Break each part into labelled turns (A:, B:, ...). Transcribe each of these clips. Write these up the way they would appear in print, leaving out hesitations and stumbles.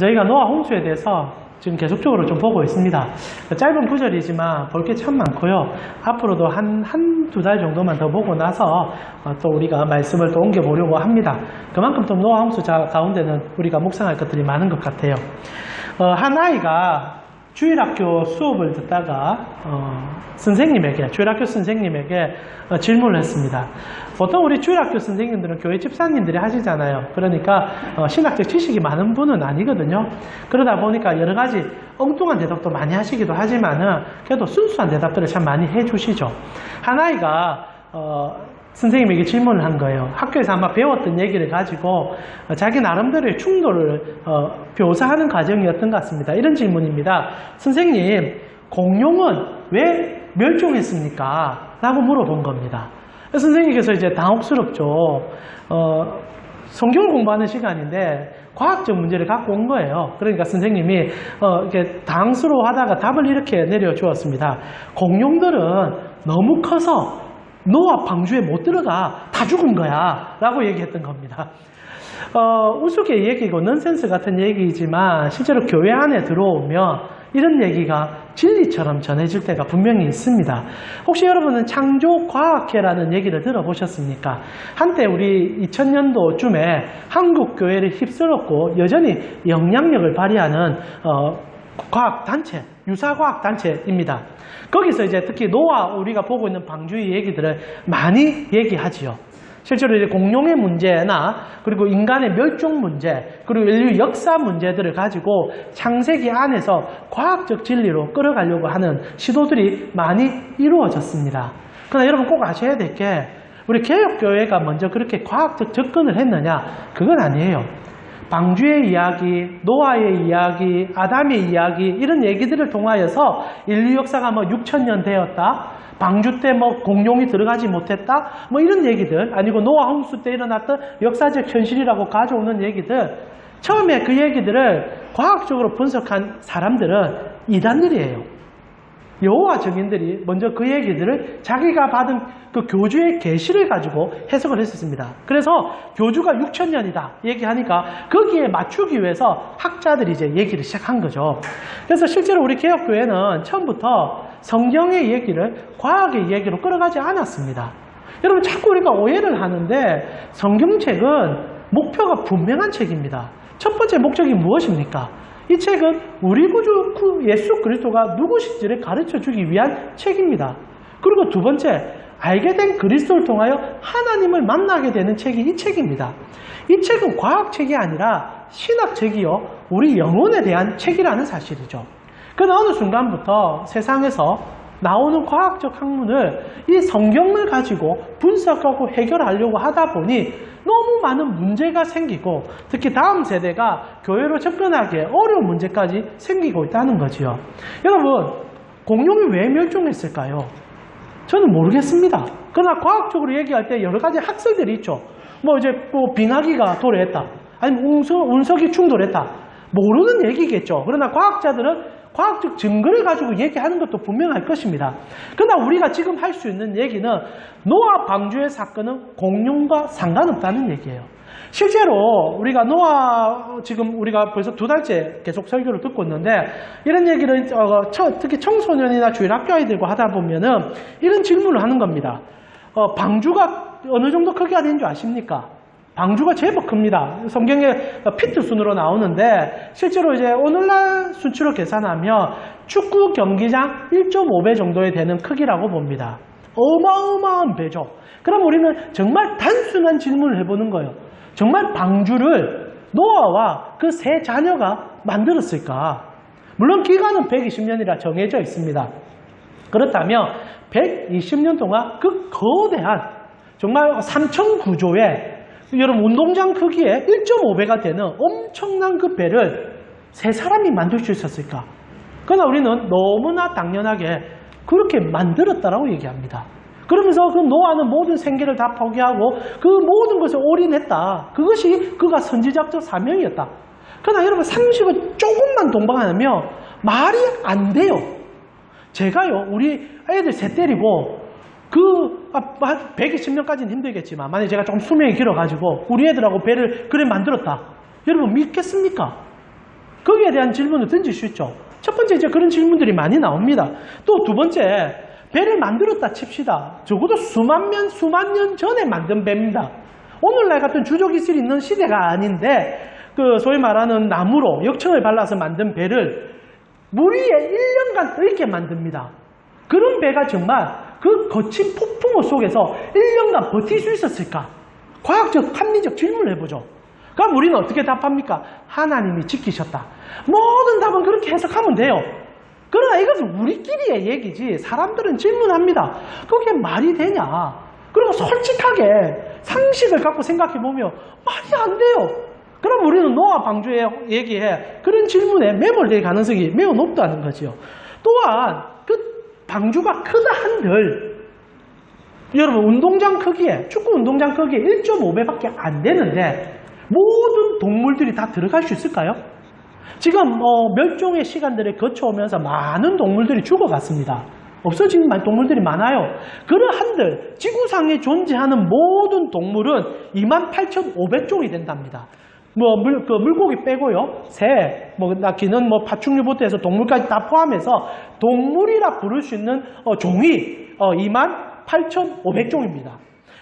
A: 저희가 노아 홍수에 대해서 지금 계속적으로 좀 보고 있습니다. 짧은 구절이지만 볼 게 참 많고요. 앞으로도 한두 달 정도만 더 보고 나서 또 우리가 말씀을 또 옮겨보려고 합니다. 그만큼 또 노아 홍수 가운데는 우리가 묵상할 것들이 많은 것 같아요. 한 아이가 주일학교 수업을 듣다가 주일학교 선생님에게 질문을 했습니다. 보통 우리 주일학교 선생님들은 교회 집사님들이 하시잖아요. 그러니까 신학적 지식이 많은 분은 아니거든요. 그러다 보니까 여러 가지 엉뚱한 대답도 많이 하시기도 하지만은 그래도 순수한 대답들을 참 많이 해주시죠. 한 아이가 선생님에게 질문을 한 거예요. 학교에서 아마 배웠던 얘기를 가지고 자기 나름대로의 충돌을 묘사하는 과정이었던 것 같습니다. 이런 질문입니다. 선생님, 공룡은 왜 멸종했습니까? 라고 물어본 겁니다. 선생님께서 이제 당혹스럽죠. 성경을 공부하는 시간인데 과학적 문제를 갖고 온 거예요. 그러니까 선생님이 이렇게 당황스러워하다가 답을 이렇게 내려주었습니다. 공룡들은 너무 커서 노아 방주에 못 들어가 다 죽은 거야 라고 얘기했던 겁니다. 우스개 얘기고 넌센스 같은 얘기이지만 실제로 교회 안에 들어오면 이런 얘기가 진리처럼 전해질 때가 분명히 있습니다. 혹시 여러분은 창조과학회라는 얘기를 들어보셨습니까? 한때 우리 2000년도쯤에 한국 교회를 휩쓸었고 여전히 영향력을 발휘하는 과학단체, 유사과학단체입니다. 거기서 이제 특히 노아 우리가 보고 있는 방주의 얘기들을 많이 얘기하지요. 실제로 이제 공룡의 문제나 그리고 인간의 멸종 문제 그리고 인류 역사 문제들을 가지고 창세기 안에서 과학적 진리로 끌어가려고 하는 시도들이 많이 이루어졌습니다. 그러나 여러분 꼭 아셔야 될 게 우리 개혁교회가 먼저 그렇게 과학적 접근을 했느냐? 그건 아니에요. 방주의 이야기, 노아의 이야기, 아담의 이야기 이런 얘기들을 통하여서 인류 역사가 6000년 되었다. 방주 때 공룡이 들어가지 못했다. 이런 얘기들 아니고 노아 홍수 때 일어났던 역사적 현실이라고 가져오는 얘기들 처음에 그 얘기들을 과학적으로 분석한 사람들은 이단들이에요. 여호와 증인들이 먼저 그 얘기들을 자기가 받은 그 교주의 계시를 가지고 해석을 했었습니다. 그래서 교주가 6000년이다 얘기하니까 거기에 맞추기 위해서 학자들이 이제 얘기를 시작한 거죠. 그래서 실제로 우리 개혁교회는 처음부터 성경의 얘기를 과학의 얘기로 끌어가지 않았습니다. 여러분 자꾸 우리가 오해를 하는데 성경책은 목표가 분명한 책입니다. 첫 번째 목적이 무엇입니까? 이 책은 우리 구주 예수 그리스도가 누구신지를 가르쳐주기 위한 책입니다. 그리고 두 번째, 알게 된 그리스도를 통하여 하나님을 만나게 되는 책이 이 책입니다. 이 책은 과학책이 아니라 신학책이요 우리 영혼에 대한 책이라는 사실이죠. 그러나 어느 순간부터 세상에서 나오는 과학적 학문을 이 성경을 가지고 분석하고 해결하려고 하다 보니 너무 많은 문제가 생기고 특히 다음 세대가 교회로 접근하기에 어려운 문제까지 생기고 있다는 거지요. 여러분, 공룡이 왜 멸종했을까요? 저는 모르겠습니다. 그러나 과학적으로 얘기할 때 여러 가지 학설들이 있죠. 빙하기가 도래했다. 아니면 운석이 충돌했다. 모르는 얘기겠죠. 그러나 과학자들은 과학적 증거를 가지고 얘기하는 것도 분명할 것입니다. 그러나 우리가 지금 할 수 있는 얘기는 노아 방주의 사건은 공룡과 상관없다는 얘기예요. 실제로 우리가 노아 지금 우리가 벌써 2달째 계속 설교를 듣고 있는데 이런 얘기를 특히 청소년이나 주일학교 아이들과 하다 보면은 이런 질문을 하는 겁니다. 방주가 어느 정도 크기가 되는 줄 아십니까? 방주가 제법 큽니다. 성경에 피트 순으로 나오는데 실제로 이제 오늘날 수치로 계산하면 축구 경기장 1.5배 정도에 되는 크기라고 봅니다. 어마어마한 배죠. 그럼 우리는 정말 단순한 질문을 해보는 거예요. 정말 방주를 노아와 그 세 자녀가 만들었을까? 물론 기간은 120년이라 정해져 있습니다. 그렇다면 120년 동안 그 거대한 정말 3천 구조의 여러분 운동장 크기에 1.5배가 되는 엄청난 그 배를 세 사람이 만들 수 있었을까? 그러나 우리는 너무나 당연하게 그렇게 만들었다라고 얘기합니다. 그러면서 그 노아는 모든 생계를 다 포기하고 그 모든 것에 올인했다. 그것이 그가 선지자적 사명이었다. 그러나 여러분 상식을 조금만 동방하면 말이 안 돼요. 제가요 우리 애들 셋 때리고 120년까지는 힘들겠지만 만약에 제가 조금 수명이 길어가지고 우리 애들하고 배를 그래 만들었다. 여러분 믿겠습니까? 거기에 대한 질문을 던질 수 있죠. 첫 번째 이제 그런 질문들이 많이 나옵니다. 또 두 번째, 배를 만들었다 칩시다. 적어도 수만 년 전에 만든 배입니다. 오늘날 같은 주조기술이 있는 시대가 아닌데 그 소위 말하는 나무로 역청을 발라서 만든 배를 물 위에 1년간 떠있게 만듭니다. 그런 배가 정말 그 거친 폭풍우 속에서 1년간 버틸 수 있었을까? 과학적, 합리적 질문을 해보죠. 그럼 우리는 어떻게 답합니까? 하나님이 지키셨다. 모든 답은 그렇게 해석하면 돼요. 그러나 이것은 우리끼리의 얘기지 사람들은 질문합니다. 그게 말이 되냐? 그리고 솔직하게 상식을 갖고 생각해보면 말이 안 돼요. 그럼 우리는 노아 방주에 얘기해 그런 질문에 매몰될 가능성이 매우 높다는 거죠. 또한 그 방주가 크다 한들 여러분 운동장 크기에 축구 운동장 크기에 1.5배밖에 안 되는데 모든 동물들이 다 들어갈 수 있을까요? 지금 멸종의 시간들을 거쳐오면서 많은 동물들이 죽어갔습니다. 없어진 동물들이 많아요. 그러한들 지구상에 존재하는 모든 동물은 28,500종이 된답니다. 물고기 빼고요. 새, 기는 파충류부터 해서 동물까지 다 포함해서 동물이라 부를 수 있는 종이 28,500종입니다.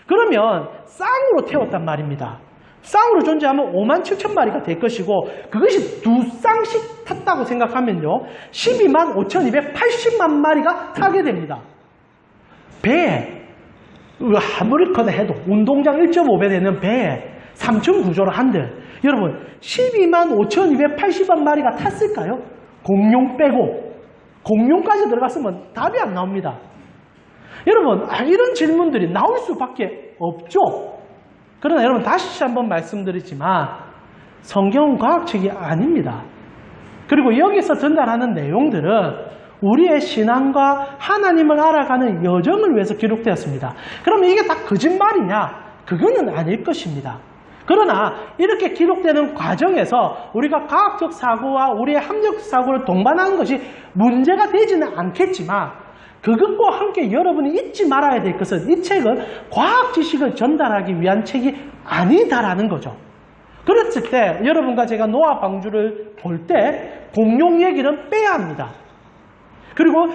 A: 그러면 쌍으로 태웠단 말입니다. 쌍으로 존재하면 57,000마리가 될 것이고 그것이 두 쌍씩 탔다고 생각하면요 125,280만 마리가 타게 됩니다. 배에 아무리 커다 해도 운동장 1.5배 되는 배에 3층 구조를 한들 여러분 125,280만 마리가 탔을까요? 공룡 빼고 공룡까지 들어갔으면 답이 안 나옵니다. 여러분 이런 질문들이 나올 수밖에 없죠. 그러나 여러분 다시 한번 말씀드리지만 성경은 과학책이 아닙니다. 그리고 여기서 전달하는 내용들은 우리의 신앙과 하나님을 알아가는 여정을 위해서 기록되었습니다. 그러면 이게 다 거짓말이냐? 그거는 아닐 것입니다. 그러나 이렇게 기록되는 과정에서 우리가 과학적 사고와 우리의 합리적 사고를 동반하는 것이 문제가 되지는 않겠지만 그것과 함께 여러분이 잊지 말아야 될 것은 이 책은 과학 지식을 전달하기 위한 책이 아니다라는 거죠. 그랬을 때 여러분과 제가 노아 방주를 볼 때 공룡 얘기는 빼야 합니다. 그리고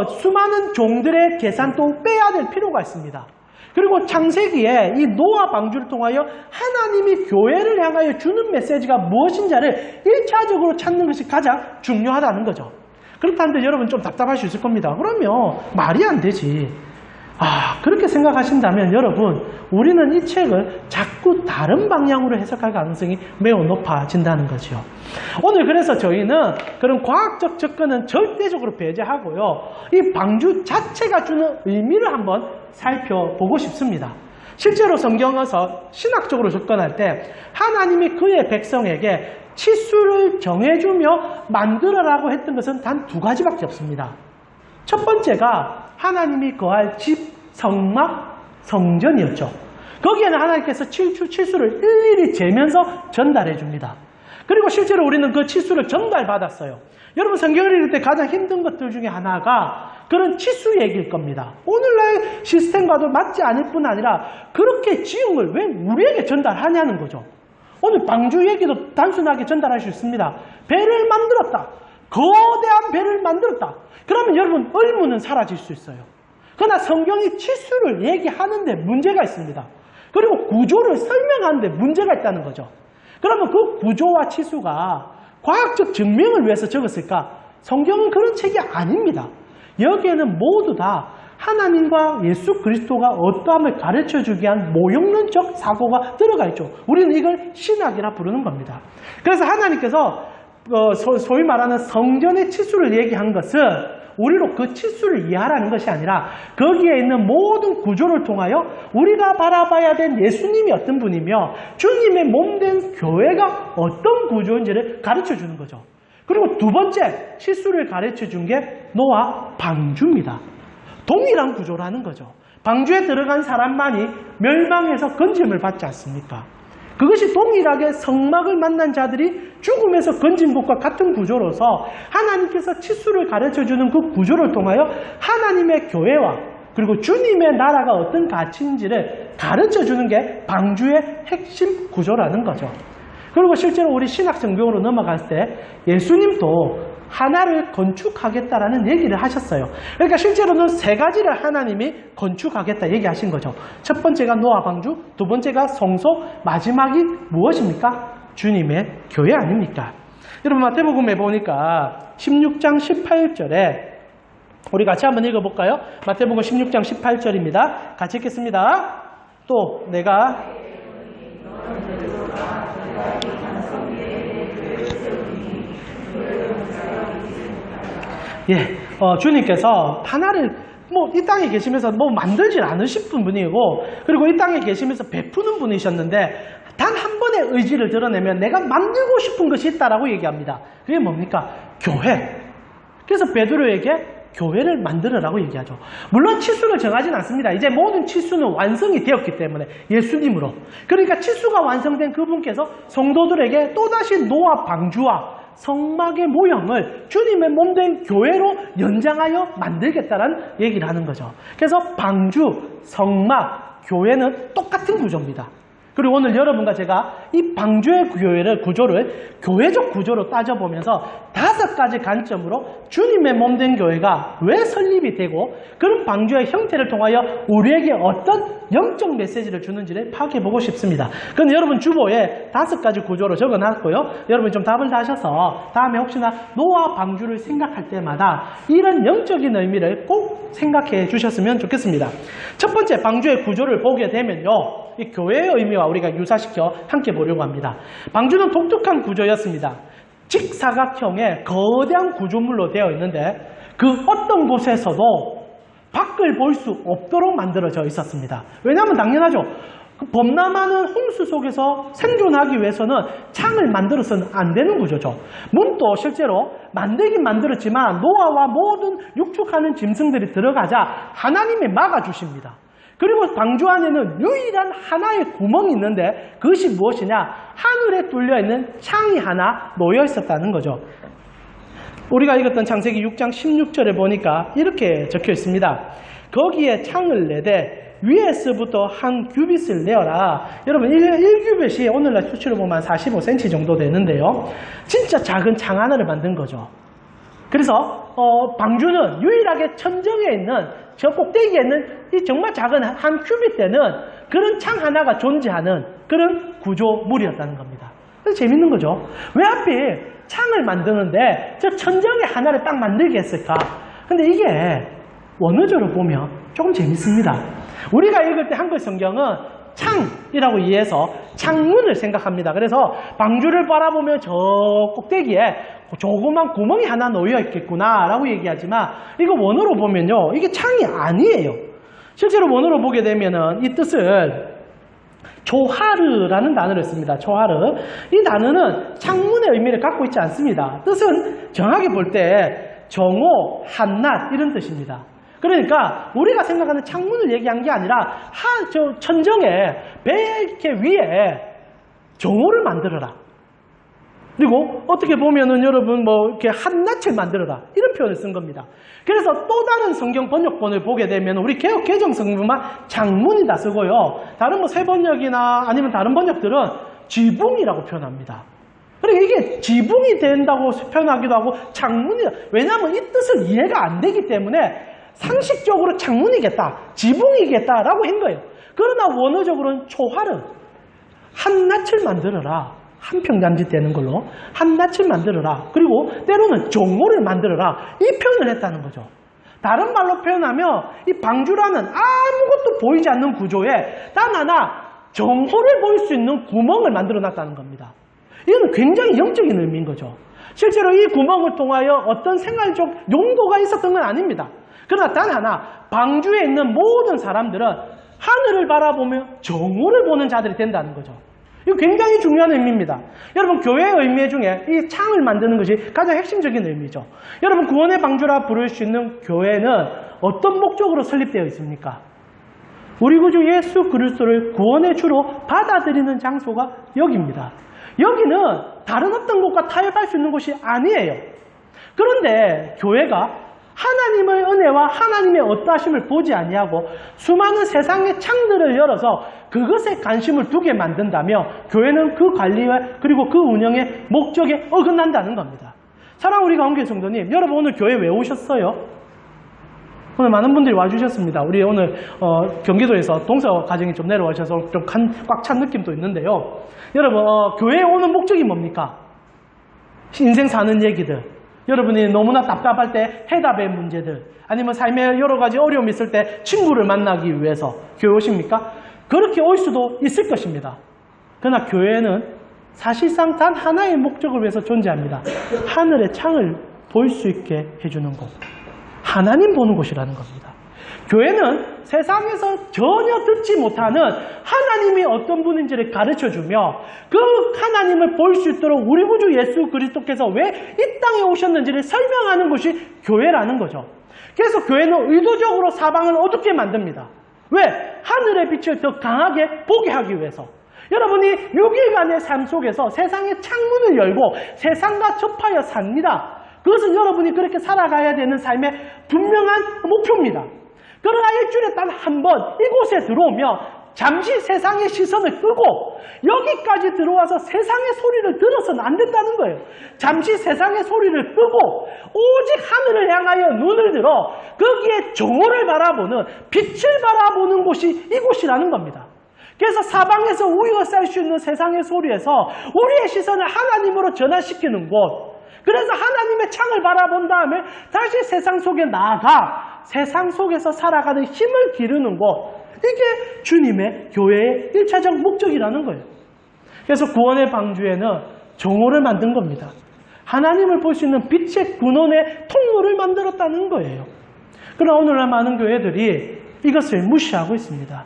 A: 수많은 종들의 계산도 빼야 될 필요가 있습니다. 그리고 창세기에 이 노아 방주를 통하여 하나님이 교회를 향하여 주는 메시지가 무엇인지를 1차적으로 찾는 것이 가장 중요하다는 거죠. 그렇다는데 여러분 좀 답답할 수 있을 겁니다. 그러면 말이 안 되지. 그렇게 생각하신다면 여러분 우리는 이 책을 자꾸 다른 방향으로 해석할 가능성이 매우 높아진다는 거죠. 오늘 그래서 저희는 그런 과학적 접근은 절대적으로 배제하고요. 이 방주 자체가 주는 의미를 한번 살펴보고 싶습니다. 실제로 성경에서 신학적으로 접근할 때 하나님이 그의 백성에게 치수를 정해주며 만들어라고 했던 것은 단 두 가지밖에 없습니다. 첫 번째가 하나님이 거할 집, 성막, 성전이었죠. 거기에는 하나님께서 치수를 일일이 재면서 전달해 줍니다. 그리고 실제로 우리는 그 치수를 전달받았어요. 여러분 성경을 읽을 때 가장 힘든 것들 중에 하나가 그런 치수 얘기일 겁니다. 오늘날 시스템과도 맞지 않을 뿐 아니라 그렇게 지은 걸 왜 우리에게 전달하냐는 거죠. 오늘 방주 얘기도 단순하게 전달할 수 있습니다. 배를 만들었다. 거대한 배를 만들었다. 그러면 여러분 의문은 사라질 수 있어요. 그러나 성경이 치수를 얘기하는데 문제가 있습니다. 그리고 구조를 설명하는데 문제가 있다는 거죠. 그러면 그 구조와 치수가 과학적 증명을 위해서 적었을까? 성경은 그런 책이 아닙니다. 여기에는 모두 다 하나님과 예수 그리스도가 어떠함을 가르쳐주기 위한 모형론적 사고가 들어가 있죠. 우리는 이걸 신학이라 부르는 겁니다. 그래서 하나님께서 소위 말하는 성전의 치수를 얘기한 것은 우리로 그 치수를 이해하라는 것이 아니라 거기에 있는 모든 구조를 통하여 우리가 바라봐야 된 예수님이 어떤 분이며 주님의 몸된 교회가 어떤 구조인지를 가르쳐주는 거죠. 그리고 두 번째 치수를 가르쳐준 게 노아 방주입니다. 동일한 구조라는 거죠. 방주에 들어간 사람만이 멸망해서 건짐을 받지 않습니까? 그것이 동일하게 성막을 만난 자들이 죽음에서 건진 것과 같은 구조로서 하나님께서 치수를 가르쳐주는 그 구조를 통하여 하나님의 교회와 그리고 주님의 나라가 어떤 가치인지를 가르쳐주는 게 방주의 핵심 구조라는 거죠. 그리고 실제로 우리 신학성경으로 넘어갔을 때 예수님도 하나를 건축하겠다라는 얘기를 하셨어요. 그러니까 실제로는 세 가지를 하나님이 건축하겠다 얘기하신 거죠. 첫 번째가 노아 방주, 두 번째가 성소, 마지막이 무엇입니까? 주님의 교회 아닙니까? 여러분 마태복음에 보니까 16장 18절에 우리 같이 한번 읽어볼까요? 마태복음 16장 18절입니다. 같이 읽겠습니다. 또 내가 주님께서 하나를 이 땅에 계시면서 만들질 않으신 분이고, 그리고 이 땅에 계시면서 베푸는 분이셨는데 단 한 번의 의지를 드러내면 내가 만들고 싶은 것이 있다라고 얘기합니다. 그게 뭡니까? 교회. 그래서 베드로에게 교회를 만들으라고 얘기하죠. 물론 치수를 정하진 않습니다. 이제 모든 치수는 완성이 되었기 때문에 예수님으로. 그러니까 치수가 완성된 그분께서 성도들에게 또다시 노아 방주와 성막의 모형을 주님의 몸된 교회로 연장하여 만들겠다는 얘기를 하는 거죠. 그래서 방주, 성막, 교회는 똑같은 구조입니다. 그리고 오늘 여러분과 제가 이 방주의 구조를 교회적 구조로 따져보면서 5가지 관점으로 주님의 몸된 교회가 왜 설립이 되고 그런 방주의 형태를 통하여 우리에게 어떤 영적 메시지를 주는지를 파악해보고 싶습니다. 그런데 여러분 주보에 5가지 구조로 적어놨고요. 여러분 좀 답을 다셔서 다음에 혹시나 노아 방주를 생각할 때마다 이런 영적인 의미를 꼭 생각해 주셨으면 좋겠습니다. 첫 번째 방주의 구조를 보게 되면요, 이 교회의 의미와 우리가 유사시켜 함께 보려고 합니다. 방주는 독특한 구조였습니다. 직사각형의 거대한 구조물로 되어 있는데 그 어떤 곳에서도 밖을 볼 수 없도록 만들어져 있었습니다. 왜냐하면 당연하죠. 범람하는 홍수 속에서 생존하기 위해서는 창을 만들어서는 안 되는 구조죠. 문도 실제로 만들긴 만들었지만 노아와 모든 육축하는 짐승들이 들어가자 하나님이 막아주십니다. 그리고 방주 안에는 유일한 하나의 구멍이 있는데 그것이 무엇이냐? 하늘에 뚫려있는 창이 하나 놓여 있었다는 거죠. 우리가 읽었던 창세기 6장 16절에 보니까 이렇게 적혀 있습니다. 거기에 창을 내되 위에서부터 한 규빗을 내어라. 여러분 1규빗이 오늘날 수치로 보면 45cm 정도 되는데요. 진짜 작은 창 하나를 만든 거죠. 그래서 방주는 유일하게 천정에 있는 저 꼭대기에 있는 이 정말 작은 한 큐빗 되는 그런 창 하나가 존재하는 그런 구조물이었다는 겁니다. 그래서 재밌는 거죠. 왜 하필 창을 만드는데 저 천정에 하나를 딱 만들게 했을까? 근데 이게 원어적으로 보면 조금 재밌습니다. 우리가 읽을 때 한글 성경은 창이라고 이해해서 창문을 생각합니다. 그래서 방주를 바라보면 저 꼭대기에 조그만 구멍이 하나 놓여 있겠구나 라고 얘기하지만 이거 원어로 보면요, 이게 창이 아니에요. 실제로 원어로 보게 되면은 이 뜻을 조하르라는 단어를 씁니다. 조하르. 이 단어는 창문의 의미를 갖고 있지 않습니다. 뜻은 정확히 볼 때 정오, 한낮 이런 뜻입니다. 그러니까 우리가 생각하는 창문을 얘기한 게 아니라 저 천정에 배 이렇게 위에 정오를 만들어라. 그리고 어떻게 보면은 여러분 이렇게 한낮을 만들어라 이런 표현을 쓴 겁니다. 그래서 또 다른 성경 번역본을 보게 되면 우리 개역 개정 성경만 창문이다 쓰고요. 다른 새 번역이나 아니면 다른 번역들은 지붕이라고 표현합니다. 그러니까 이게 지붕이 된다고 표현하기도 하고 창문이다. 왜냐하면 이 뜻을 이해가 안 되기 때문에 상식적으로 창문이겠다, 지붕이겠다라고 한 거예요. 그러나 원어적으로는 초하르, 한낮을 만들어라. 한 평잠짓 되는 걸로 한낮을 만들어라. 그리고 때로는 정오를 만들어라. 이 표현을 했다는 거죠. 다른 말로 표현하면 이 방주라는 아무것도 보이지 않는 구조에 단 하나 정오를 보일 수 있는 구멍을 만들어 놨다는 겁니다. 이건 굉장히 영적인 의미인 거죠. 실제로 이 구멍을 통하여 어떤 생활적 용도가 있었던 건 아닙니다. 그러나 단 하나 방주에 있는 모든 사람들은 하늘을 바라보며 정오를 보는 자들이 된다는 거죠. 이거 굉장히 중요한 의미입니다. 여러분 교회의 의미 중에 이 창을 만드는 것이 가장 핵심적인 의미죠. 여러분 구원의 방주라 부를 수 있는 교회는 어떤 목적으로 설립되어 있습니까? 우리 구주 예수 그리스도를 구원의 주로 받아들이는 장소가 여기입니다. 여기는 다른 어떤 곳과 타협할 수 있는 곳이 아니에요. 그런데 교회가 하나님의 은혜와 하나님의 어떠하심을 보지 아니하고 수많은 세상의 창들을 열어서 그것에 관심을 두게 만든다며 교회는 그 관리와 그리고 그 운영의 목적에 어긋난다는 겁니다. 사랑하는 우리 가운데 성도님, 여러분 오늘 교회 왜 오셨어요? 오늘 많은 분들이 와주셨습니다. 우리 오늘 경기도에서 동서 가정이 좀 내려와셔서 좀 꽉 찬 느낌도 있는데요. 여러분 교회에 오는 목적이 뭡니까? 인생 사는 얘기들, 여러분이 너무나 답답할 때 해답의 문제들, 아니면 삶에 여러 가지 어려움이 있을 때 친구를 만나기 위해서 교회 오십니까? 그렇게 올 수도 있을 것입니다. 그러나 교회는 사실상 단 하나의 목적을 위해서 존재합니다. 하늘의 창을 볼 수 있게 해주는 곳, 하나님 보는 곳이라는 겁니다. 교회는 세상에서 전혀 듣지 못하는 하나님이 어떤 분인지를 가르쳐주며 그 하나님을 볼 수 있도록 우리 구주 예수 그리스도께서 왜 이 땅에 오셨는지를 설명하는 것이 교회라는 거죠. 그래서 교회는 의도적으로 사방을 어둡게 만듭니다. 왜? 하늘의 빛을 더 강하게 보게 하기 위해서. 여러분이 6일간의 삶 속에서 세상의 창문을 열고 세상과 접하여 삽니다. 그것은 여러분이 그렇게 살아가야 되는 삶의 분명한 목표입니다. 그러나 일주일에 단 한 번 이곳에 들어오며 잠시 세상의 시선을 끄고 여기까지 들어와서 세상의 소리를 들어서는 안 된다는 거예요. 잠시 세상의 소리를 끄고 오직 하늘을 향하여 눈을 들어 거기에 정오를 바라보는, 빛을 바라보는 곳이 이곳이라는 겁니다. 그래서 사방에서 우위가 쌓일 수 있는 세상의 소리에서 우리의 시선을 하나님으로 전환시키는 곳, 그래서 하나님의 창을 바라본 다음에 다시 세상 속에 나아가 세상 속에서 살아가는 힘을 기르는 곳, 이게 주님의 교회의 1차적 목적이라는 거예요. 그래서 구원의 방주에는 정오를 만든 겁니다. 하나님을 볼 수 있는 빛의 근원의 통로를 만들었다는 거예요. 그러나 오늘날 많은 교회들이 이것을 무시하고 있습니다.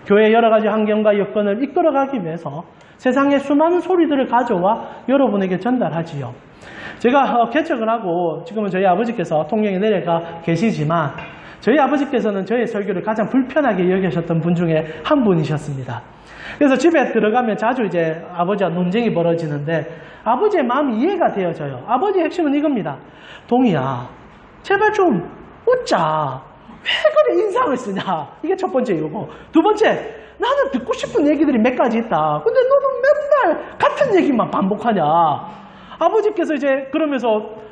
A: 교회의 여러 가지 환경과 여건을 이끌어가기 위해서 세상의 수많은 소리들을 가져와 여러분에게 전달하지요. 제가 개척을 하고 지금은 저희 아버지께서 통영에 내려가 계시지만 저희 아버지께서는 저의 설교를 가장 불편하게 여기셨던 분 중에 한 분이셨습니다. 그래서 집에 들어가면 자주 이제 아버지와 논쟁이 벌어지는데 아버지의 마음이 이해가 되어져요. 아버지의 핵심은 이겁니다. 동희야, 제발 좀 웃자. 왜 그래 인상을 쓰냐? 이게 첫 번째 이유고, 두 번째, 나는 듣고 싶은 얘기들이 몇 가지 있다. 근데 너는 맨날 같은 얘기만 반복하냐? 아버지께서 이제 그러면서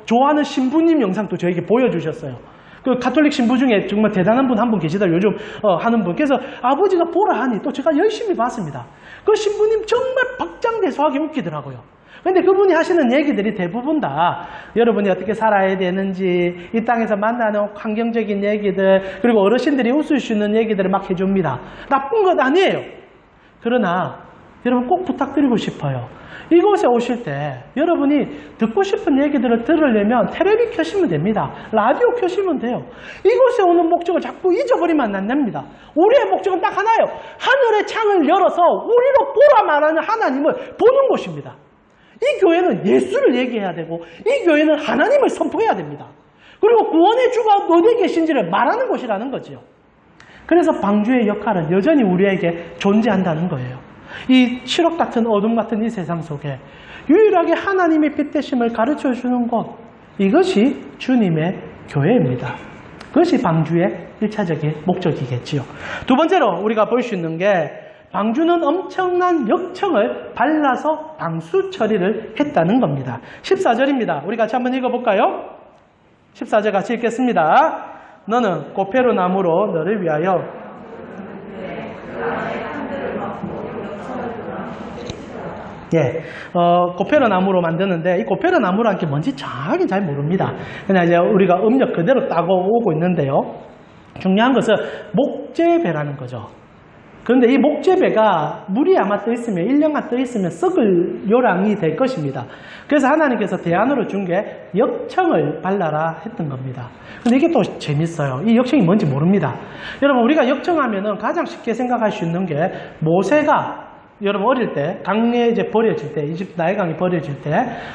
A: 좋아하는 신부님 영상도 저에게 보여주셨어요. 그 가톨릭 신부 중에 정말 대단한 분 한 분 계시다 요즘 하는 분. 그래서 아버지가 보라 하니 또 제가 열심히 봤습니다. 그 신부님 정말 박장대소하게 웃기더라고요. 근데 그분이 하시는 얘기들이 대부분 다 여러분이 어떻게 살아야 되는지, 이 땅에서 만나는 환경적인 얘기들, 그리고 어르신들이 웃을 수 있는 얘기들을 막 해줍니다. 나쁜 것 아니에요. 그러나 여러분 꼭 부탁드리고 싶어요. 이곳에 오실 때 여러분이 듣고 싶은 얘기들을 들으려면 텔레비 켜시면 됩니다. 라디오 켜시면 돼요. 이곳에 오는 목적을 자꾸 잊어버리면 안 됩니다. 우리의 목적은 딱 하나예요. 하늘의 창을 열어서 우리로 보라 말하는 하나님을 보는 곳입니다. 이 교회는 예수를 얘기해야 되고 이 교회는 하나님을 선포해야 됩니다. 그리고 구원의 주가 어디에 계신지를 말하는 곳이라는 거지요. 그래서 방주의 역할은 여전히 우리에게 존재한다는 거예요. 이 칠흑 같은 어둠 같은 이 세상 속에 유일하게 하나님의 빛 되심을 가르쳐주는 곳, 이것이 주님의 교회입니다. 그것이 방주의 1차적인 목적이겠지요. 두 번째로 우리가 볼 수 있는 게 방주는 엄청난 역청을 발라서 방수 처리를 했다는 겁니다. 14절입니다. 우리 같이 한번 읽어볼까요? 14절 같이 읽겠습니다. 너는 고페로 나무로 너를 위하여 고페로 나무로 만드는데 이 고페로 나무라는 게 뭔지 정확히 잘 모릅니다. 그냥 이제 우리가 음력 그대로 따고 오고 있는데요. 중요한 것은 목재배라는 거죠. 그런데 이 목재배가 물이 아마 떠 있으면 1년간 떠 있으면 썩을 요량이 될 것입니다. 그래서 하나님께서 대안으로 준 게 역청을 발라라 했던 겁니다. 근데 이게 또 재밌어요. 이 역청이 뭔지 모릅니다. 여러분 우리가 역청하면은 가장 쉽게 생각할 수 있는 게 모세가 여러분 어릴 때 강에 이제 버려질 때 이집트 나일강이 버려질 때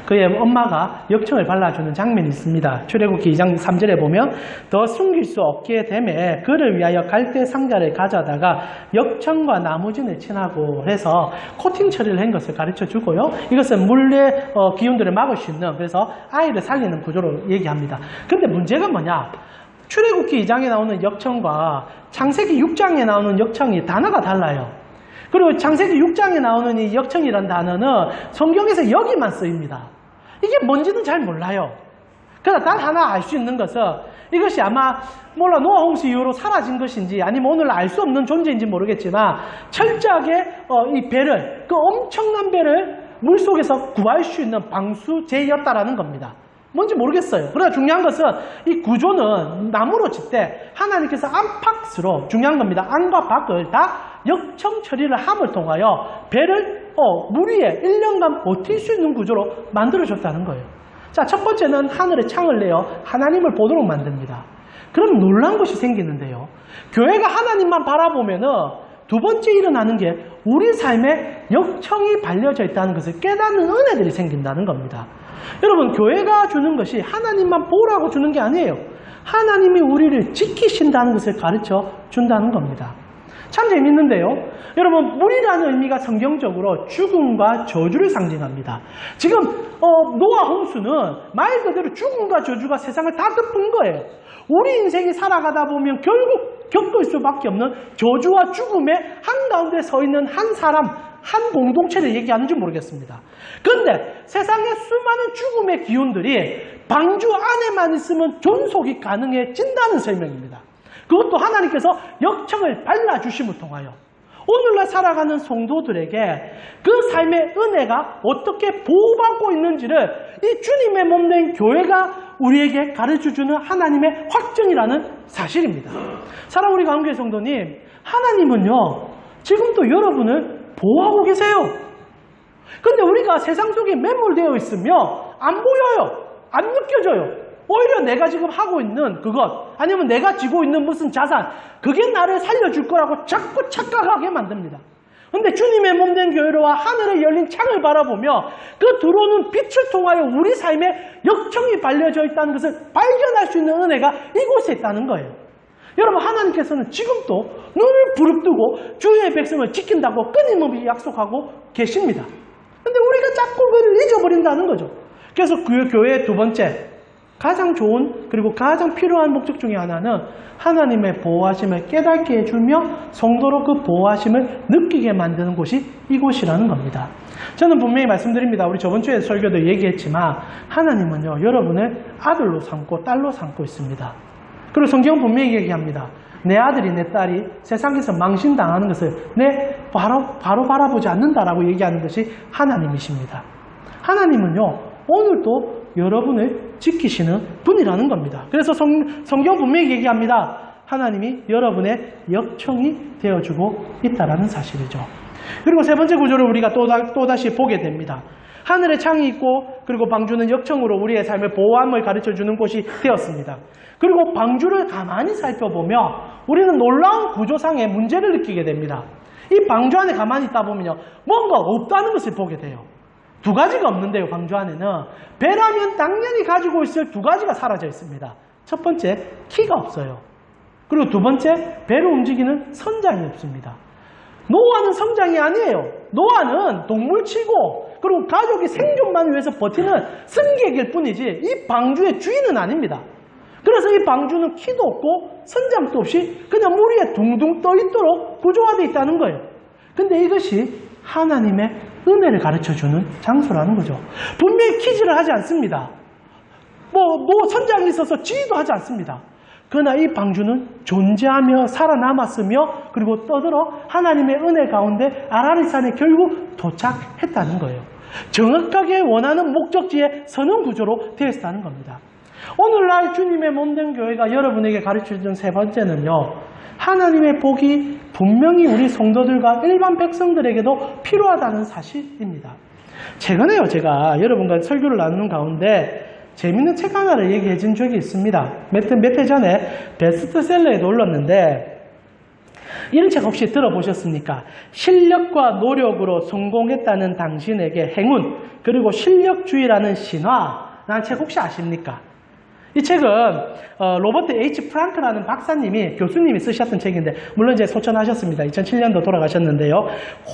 A: 그의 엄마가 역청을 발라주는 장면이 있습니다. 출애굽기 2장 3절에 보면 더 숨길 수 없게 되매 그를 위하여 갈대 상자를 가져다가 역청과 나무진을 친하고 해서 코팅 처리를 한 것을 가르쳐 주고요. 이것은 물의 기운들을 막을 수 있는 그래서 아이를 살리는 구조로 얘기합니다. 근데 문제가 뭐냐? 출애굽기 2장에 나오는 역청과 창세기 6장에 나오는 역청이 단어가 달라요. 그리고 창세기 6장에 나오는 이 역청이라는 단어는 성경에서 여기만 쓰입니다. 이게 뭔지는 잘 몰라요. 그러나 단 하나 알 수 있는 것은 이것이 아마 노아 홍수 이후로 사라진 것인지 아니면 오늘 알 수 없는 존재인지 모르겠지만 철저하게 이 배를 그 엄청난 배를 물속에서 구할 수 있는 방수제였다라는 겁니다. 뭔지 모르겠어요. 그러나 중요한 것은 이 구조는 나무로 짓되 하나님께서 안팎으로 중요한 겁니다. 안과 밖을 다 역청 처리를 함을 통하여 배를 물 위에 1년간 버틸 수 있는 구조로 만들어줬다는 거예요. 자, 첫 번째는 하늘에 창을 내어 하나님을 보도록 만듭니다. 그럼 놀라운 것이 생기는데요. 교회가 하나님만 바라보면은 두 번째 일어나는 게 우리 삶에 역청이 발려져 있다는 것을 깨닫는 은혜들이 생긴다는 겁니다. 여러분, 교회가 주는 것이 하나님만 보라고 주는 게 아니에요. 하나님이 우리를 지키신다는 것을 가르쳐 준다는 겁니다. 참 재밌는데요. 여러분, 물이라는 의미가 성경적으로 죽음과 저주를 상징합니다. 지금 노아 홍수는 말 그대로 죽음과 저주가 세상을 다 덮은 거예요. 우리 인생이 살아가다 보면 결국 겪을 수밖에 없는 저주와 죽음의 한가운데 서 있는 한 사람, 한 공동체를 얘기하는지 모르겠습니다. 그런데 세상의 수많은 죽음의 기운들이 방주 안에만 있으면 존속이 가능해진다는 설명입니다. 그것도 하나님께서 역청을 발라주심을 통하여 오늘날 살아가는 성도들에게 그 삶의 은혜가 어떻게 보호받고 있는지를 이 주님의 몸된 교회가 우리에게 가르쳐주는 하나님의 확증이라는 사실입니다. 사랑하는 우리 가운데 성도님, 하나님은요 지금도 여러분을 보호하고 계세요. 근데 우리가 세상 속에 매몰되어 있으며 안 보여요. 안 느껴져요. 오히려 내가 지금 하고 있는 그것 아니면 내가 쥐고 있는 무슨 자산 그게 나를 살려줄 거라고 자꾸 착각하게 만듭니다. 근데 주님의 몸된 교회와 하늘에 열린 창을 바라보며 그 들어오는 빛을 통하여 우리 삶에 역청이 발려져 있다는 것을 발견할 수 있는 은혜가 이곳에 있다는 거예요. 여러분, 하나님께서는 지금도 눈을 부릅뜨고 주의 백성을 지킨다고 끊임없이 약속하고 계십니다. 근데 우리가 자꾸 그걸 잊어버린다는 거죠. 그래서 그 교회의 두 번째 가장 좋은 그리고 가장 필요한 목적 중에 하나는 하나님의 보호하심을 깨닫게 해주며 성도로 그 보호하심을 느끼게 만드는 곳이 이곳이라는 겁니다. 저는 분명히 말씀드립니다. 우리 저번 주에 설교도 얘기했지만 하나님은요 여러분을 아들로 삼고 딸로 삼고 있습니다. 그리고 성경은 분명히 얘기합니다. 내 아들이 내 딸이 세상에서 망신당하는 것을 바로 바라보지 않는다라고 얘기하는 것이 하나님이십니다. 하나님은요 오늘도 여러분을 지키시는 분이라는 겁니다. 그래서 성경 분명히 얘기합니다. 하나님이 여러분의 역청이 되어주고 있다는 사실이죠. 그리고 세 번째 구조를 우리가 또다시 보게 됩니다. 하늘에 창이 있고 그리고 방주는 역청으로 우리의 삶의 보호함을 가르쳐주는 곳이 되었습니다. 그리고 방주를 가만히 살펴보며 우리는 놀라운 구조상의 문제를 느끼게 됩니다. 이 방주 안에 가만히 있다 보면요 뭔가 없다는 것을 보게 돼요. 두 가지가 없는데요. 방주 안에는 배라면 당연히 가지고 있을 두 가지가 사라져 있습니다. 첫 번째, 키가 없어요. 그리고 두 번째, 배를 움직이는 선장이 없습니다. 노아는 선장이 아니에요. 노아는 동물치고 그리고 가족이 생존만 위해서 버티는 승객일 뿐이지 이 방주의 주인은 아닙니다. 그래서 이 방주는 키도 없고 선장도 없이 그냥 물 위에 둥둥 떠 있도록 구조화되어 있다는 거예요. 근데 이것이 하나님의 은혜를 가르쳐주는 장소라는 거죠. 분명히 키지를 하지 않습니다. 선장이 있어서 지휘도 하지 않습니다. 그러나 이 방주는 존재하며 살아남았으며 그리고 떠들어 하나님의 은혜 가운데 아라리산에 결국 도착했다는 거예요. 정확하게 원하는 목적지에 서는 구조로 되어 있다는 겁니다. 오늘날 주님의 몸된 교회가 여러분에게 가르쳐준 세 번째는요. 하나님의 복이 분명히 우리 성도들과 일반 백성들에게도 필요하다는 사실입니다. 최근에요, 제가 여러분과 설교를 나누는 가운데 재밌는 책 하나를 얘기해 준 적이 있습니다. 몇 해 전에 베스트셀러에도 올랐는데 이런 책 혹시 들어보셨습니까? 실력과 노력으로 성공했다는 당신에게 행운, 그리고 실력주의라는 신화라는 책 혹시 아십니까? 이 책은 로버트 H. 프랑크라는 박사님이, 교수님이 쓰셨던 책인데, 물론 이제 소천하셨습니다. 2007년도 돌아가셨는데요.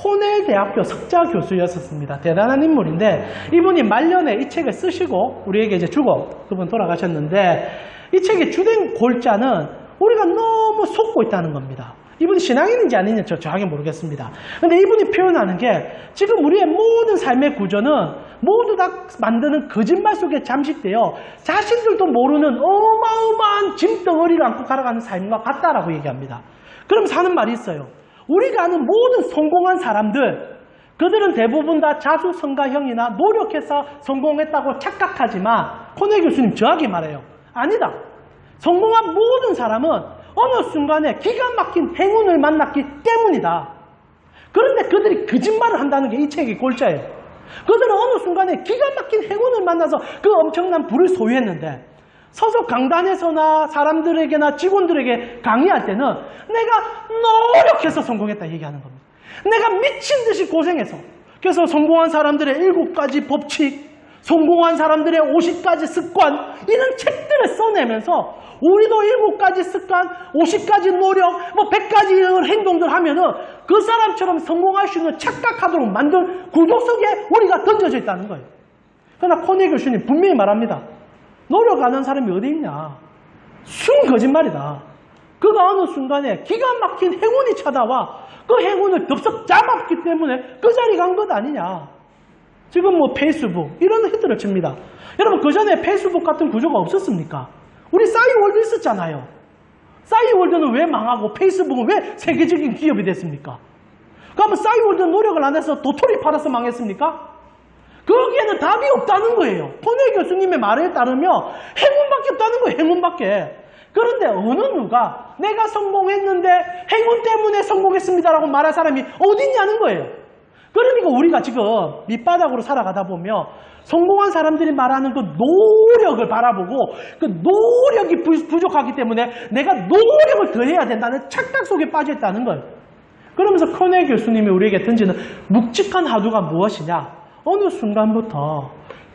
A: 코넬 대학교 석자 교수였었습니다. 대단한 인물인데, 이분이 말년에 이 책을 쓰시고 우리에게 이제 주고 그분 돌아가셨는데, 이 책의 주된 골자는 우리가 너무 속고 있다는 겁니다. 이분이 신앙인인지 아닌지 저 정확히 모르겠습니다. 근데 이분이 표현하는 게, 지금 우리의 모든 삶의 구조는 모두 다 만드는 거짓말 속에 잠식되어 자신들도 모르는 어마어마한 짐덩어리를 안고 살아가는 삶과 같다라고 얘기합니다. 그러면서 하는 말이 있어요. 우리가 아는 모든 성공한 사람들, 그들은 대부분 다 자수성가형이나 노력해서 성공했다고 착각하지만, 코넬 교수님 정확히 말해요. 아니다. 성공한 모든 사람은 어느 순간에 기가 막힌 행운을 만났기 때문이다. 그런데 그들이 거짓말을 한다는 게 이 책의 골자예요. 그들은 어느 순간에 기가 막힌 행운을 만나서 그 엄청난 부를 소유했는데, 서서 강단에서나 사람들에게나 직원들에게 강의할 때는 내가 노력해서 성공했다 얘기하는 겁니다. 내가 미친 듯이 고생해서, 그래서 성공한 사람들의 7가지 법칙, 성공한 사람들의 50가지 습관, 이런 책들을 써내면서 우리도 7가지 습관, 50가지 노력, 100가지 행동들 하면은 그 사람처럼 성공할 수 있는 착각하도록 만든 구조 속에 우리가 던져져 있다는 거예요. 그러나 코넬 교수님 분명히 말합니다. 노력 안 한 사람이 어디 있냐? 순 거짓말이다. 그가 어느 순간에 기가 막힌 행운이 찾아와 그 행운을 덥석 잡았기 때문에 그 자리에 간 것 아니냐? 지금 페이스북 이런 히트를 칩니다. 여러분, 그 전에 페이스북 같은 구조가 없었습니까? 우리 싸이월드 있었잖아요. 싸이월드는 왜 망하고 페이스북은 왜 세계적인 기업이 됐습니까? 그러면 싸이월드는 노력을 안 해서 도토리 팔아서 망했습니까? 거기에는 답이 없다는 거예요. 코넬 교수님의 말에 따르면 행운밖에 없다는 거예요. 행운밖에. 그런데 어느 누가 내가 성공했는데 행운 때문에 성공했습니다라고 말할 사람이 어딨냐는 거예요. 그러니까 우리가 지금 밑바닥으로 살아가다 보면 성공한 사람들이 말하는 그 노력을 바라보고 그 노력이 부족하기 때문에 내가 노력을 더 해야 된다는 착각 속에 빠져 있다는 거예요. 그러면서 코넬 교수님이 우리에게 던지는 묵직한 화두가 무엇이냐? 어느 순간부터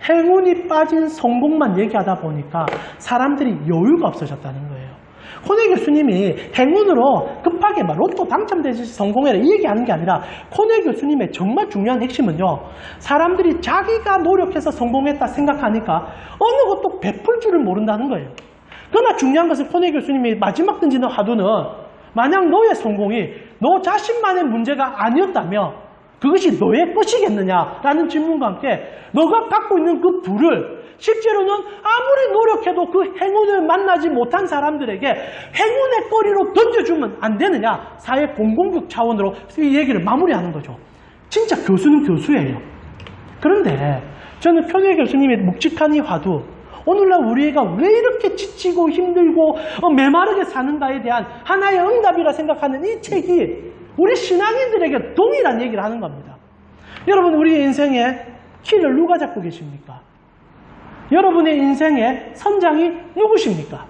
A: 행운이 빠진 성공만 얘기하다 보니까 사람들이 여유가 없어졌다는 거예요. 코넬 교수님이 행운으로 급하게 로또 당첨되듯이 성공해라 이 얘기하는 게 아니라, 코넬 교수님의 정말 중요한 핵심은요, 사람들이 자기가 노력해서 성공했다 생각하니까 어느 것도 베풀 줄을 모른다는 거예요. 그러나 중요한 것은 코넬 교수님이 마지막 던지는 화두는, 만약 너의 성공이 너 자신만의 문제가 아니었다면 그것이 너의 것이겠느냐라는 질문과 함께 너가 갖고 있는 그 부를 실제로는 아무리 노력해도 그 행운을 만나지 못한 사람들에게 행운의 거리로 던져주면 안 되느냐, 사회 공공국 차원으로 이 얘기를 마무리하는 거죠. 진짜 교수는 교수예요. 그런데 저는 코넬 교수님의 묵직한 이 화두, 오늘날 우리가 왜 이렇게 지치고 힘들고 메마르게 사는가에 대한 하나의 응답이라 생각하는 이 책이 우리 신앙인들에게 동일한 얘기를 하는 겁니다. 여러분, 우리 인생의 키를 누가 잡고 계십니까? 여러분의 인생의 선장이 누구십니까?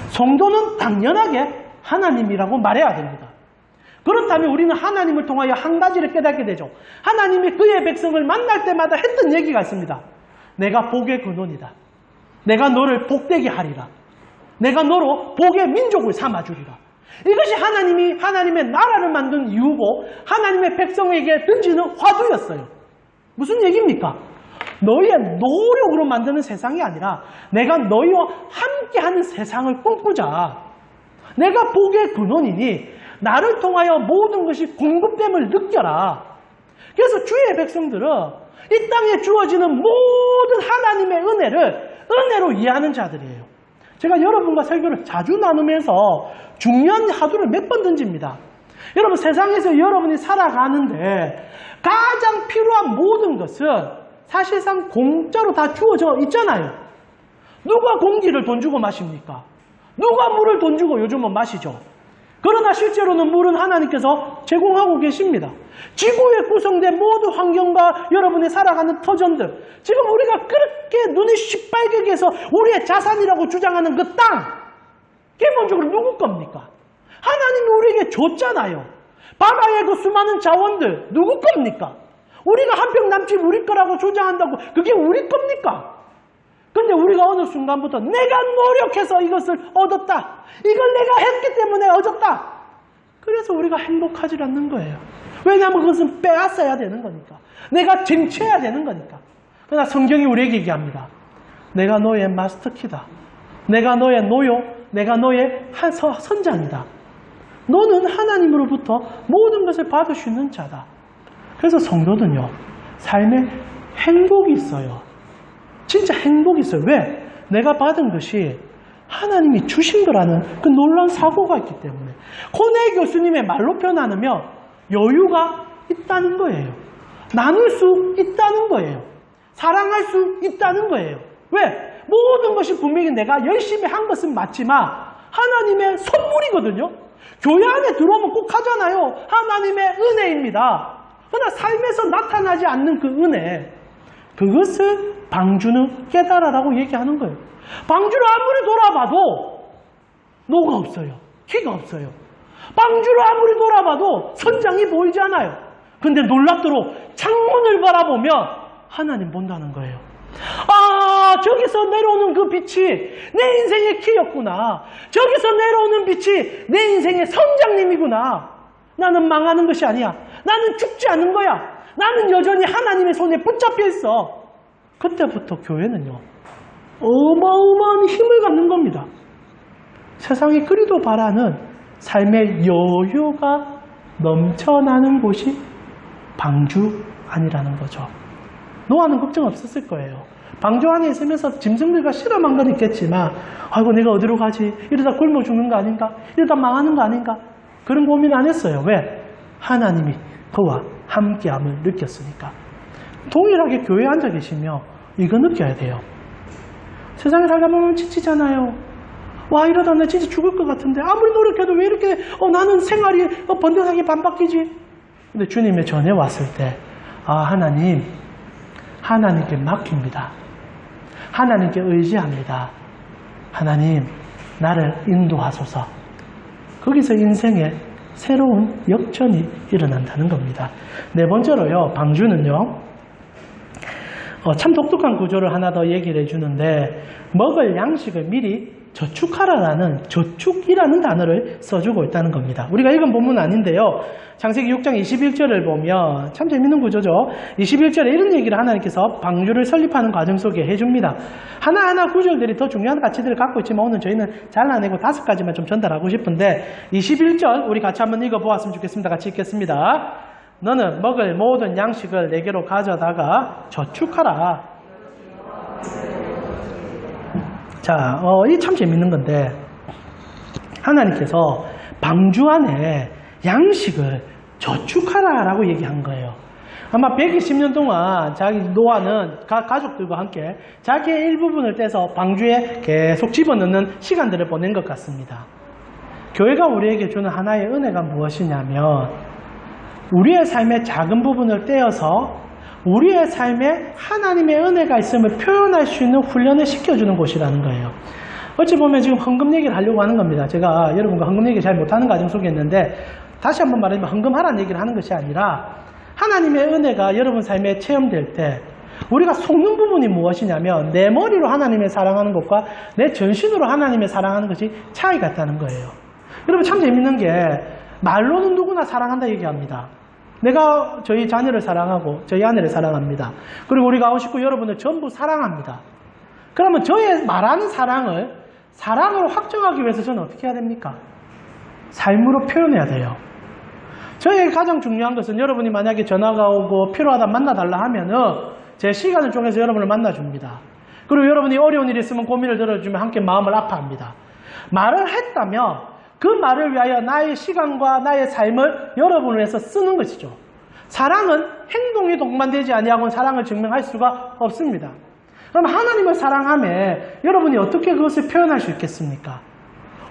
A: 성도는 당연하게 하나님이라고 말해야 됩니다. 그렇다면 우리는 하나님을 통하여 한 가지를 깨닫게 되죠. 하나님이 그의 백성을 만날 때마다 했던 얘기가 있습니다. 내가 복의 근원이다. 내가 너를 복되게 하리라. 내가 너로 복의 민족을 삼아주리라. 이것이 하나님의 나라를 만든 이유고 하나님의 백성에게 던지는 화두였어요. 무슨 얘기입니까? 너희의 노력으로 만드는 세상이 아니라 내가 너희와 함께하는 세상을 꿈꾸자. 내가 복의 근원이니 나를 통하여 모든 것이 공급됨을 느껴라. 그래서 주의 백성들은 이 땅에 주어지는 모든 하나님의 은혜로 이해하는 자들이에요. 제가 여러분과 설교를 자주 나누면서 중요한 화두를 몇 번 던집니다. 여러분, 세상에서 여러분이 살아가는데 가장 필요한 모든 것은 사실상 공짜로 다 주어져 있잖아요. 누가 공기를 돈 주고 마십니까? 누가 물을 돈 주고 요즘은 마시죠? 그러나 실제로는 물은 하나님께서 제공하고 계십니다. 지구에 구성된 모든 환경과 여러분이 살아가는 터전들, 지금 우리가 그렇게 눈이 시뻘겋게 해서 우리의 자산이라고 주장하는 그 땅, 기본적으로 누구 겁니까? 하나님이 우리에게 줬잖아요. 바다의 그 수많은 자원들 누구 겁니까? 우리가 한 평 남집 우리 거라고 주장한다고 그게 우리 겁니까? 근데 우리가 어느 순간부터 내가 노력해서 이것을 얻었다. 이걸 내가 했기 때문에 얻었다. 그래서 우리가 행복하지 않는 거예요. 왜냐하면 그것은 빼앗아야 되는 거니까. 내가 쟁취해야 되는 거니까. 그러나 성경이 우리에게 얘기합니다. 내가 너의 마스터키다. 내가 너의 노요. 내가 너의 선장이다. 너는 하나님으로부터 모든 것을 받을 수 있는 자다. 그래서 성도는요. 삶에 행복이 있어요. 진짜 행복이 있어요. 왜? 내가 받은 것이 하나님이 주신 거라는 그 놀라운 사고가 있기 때문에. 코네 교수님의 말로 표현하면 여유가 있다는 거예요. 나눌 수 있다는 거예요. 사랑할 수 있다는 거예요. 왜? 모든 것이 분명히 내가 열심히 한 것은 맞지만 하나님의 선물이거든요. 교회 안에 들어오면 꼭 하잖아요. 하나님의 은혜입니다. 그러나 삶에서 나타나지 않는 그 은혜, 그것을 방주는 깨달아라고 얘기하는 거예요. 방주를 아무리 돌아봐도 노가 없어요. 키가 없어요. 방주를 아무리 돌아봐도 선장이 보이지 않아요. 근데 놀랍도록 창문을 바라보면 하나님 본다는 거예요. 아, 저기서 내려오는 그 빛이 내 인생의 키였구나. 저기서 내려오는 빛이 내 인생의 선장님이구나. 나는 망하는 것이 아니야. 나는 죽지 않은 거야. 나는 여전히 하나님의 손에 붙잡혀 있어. 그때부터 교회는요, 어마어마한 힘을 갖는 겁니다. 세상이 그리도 바라는 삶의 여유가 넘쳐나는 곳이 방주 안이라는 거죠. 노아는 걱정 없었을 거예요. 방주 안에 있으면서 짐승들과 실험한 건 있겠지만, 아이고 내가 어디로 가지? 이러다 굶어 죽는 거 아닌가? 이러다 망하는 거 아닌가? 그런 고민 안 했어요. 왜? 하나님이 그와 함께함을 느꼈으니까. 동일하게 교회에 앉아 계시며 이거 느껴야 돼요. 세상에 살다 보면 지치잖아요. 와, 이러다 나 진짜 죽을 것 같은데 아무리 노력해도 왜 이렇게 나는 생활이 번듯하게 반바뀌지? 근데 주님의 전에 왔을 때, 아, 하나님께 맡깁니다. 하나님께 의지합니다. 하나님, 나를 인도하소서. 거기서 인생에 새로운 역전이 일어난다는 겁니다. 네 번째로요, 방주는요, 참 독특한 구조를 하나 더 얘기를 해주는데, 먹을 양식을 미리 저축하라라는 저축이라는 단어를 써주고 있다는 겁니다. 우리가 읽은 본문은 아닌데요. 창세기 6장 21절을 보면 참 재밌는 구조죠. 21절에 이런 얘기를 하나님께서 방주를 설립하는 과정 속에 해줍니다. 하나하나 구절들이 더 중요한 가치들을 갖고 있지만 오늘 저희는 잘라내고 5가지만 좀 전달하고 싶은데 21절 우리 같이 한번 읽어보았으면 좋겠습니다. 같이 읽겠습니다. 너는 먹을 모든 양식을 내게로 가져다가 저축하라. 자, 이게 참 재밌는 건데 하나님께서 방주 안에 양식을 저축하라라고 얘기한 거예요. 아마 120년 동안 자기 노아는 가족들과 함께 자기의 일부분을 떼서 방주에 계속 집어넣는 시간들을 보낸 것 같습니다. 교회가 우리에게 주는 하나의 은혜가 무엇이냐면 우리의 삶의 작은 부분을 떼어서 우리의 삶에 하나님의 은혜가 있음을 표현할 수 있는 훈련을 시켜주는 곳이라는 거예요. 어찌 보면 지금 헌금 얘기를 하려고 하는 겁니다. 제가 여러분과 헌금 얘기 잘 못하는 과정 속에 있는데 다시 한번 말하면 헌금하라는 얘기를 하는 것이 아니라 하나님의 은혜가 여러분 삶에 체험될 때 우리가 속는 부분이 무엇이냐면 내 머리로 하나님을 사랑하는 것과 내 전신으로 하나님을 사랑하는 것이 차이가 있다는 거예요. 여러분 참 재밌는 게 말로는 누구나 사랑한다 얘기합니다. 내가 저희 자녀를 사랑하고 저희 아내를 사랑합니다. 그리고 우리 가고 싶고 여러분을 전부 사랑합니다. 그러면 저의 말하는 사랑으로 확정하기 위해서 저는 어떻게 해야 됩니까? 삶으로 표현해야 돼요. 저에게 가장 중요한 것은 여러분이 만약에 전화가 오고 필요하다 만나달라 하면은 제 시간을 쪼개서 여러분을 만나줍니다. 그리고 여러분이 어려운 일이 있으면 고민을 들어주면 함께 마음을 아파합니다. 말을 했다면 그 말을 위하여 나의 시간과 나의 삶을 여러분을 위해서 쓰는 것이죠. 사랑은 행동이 동반되지 아니하고는 사랑을 증명할 수가 없습니다. 그럼 하나님을 사랑하며 여러분이 어떻게 그것을 표현할 수 있겠습니까?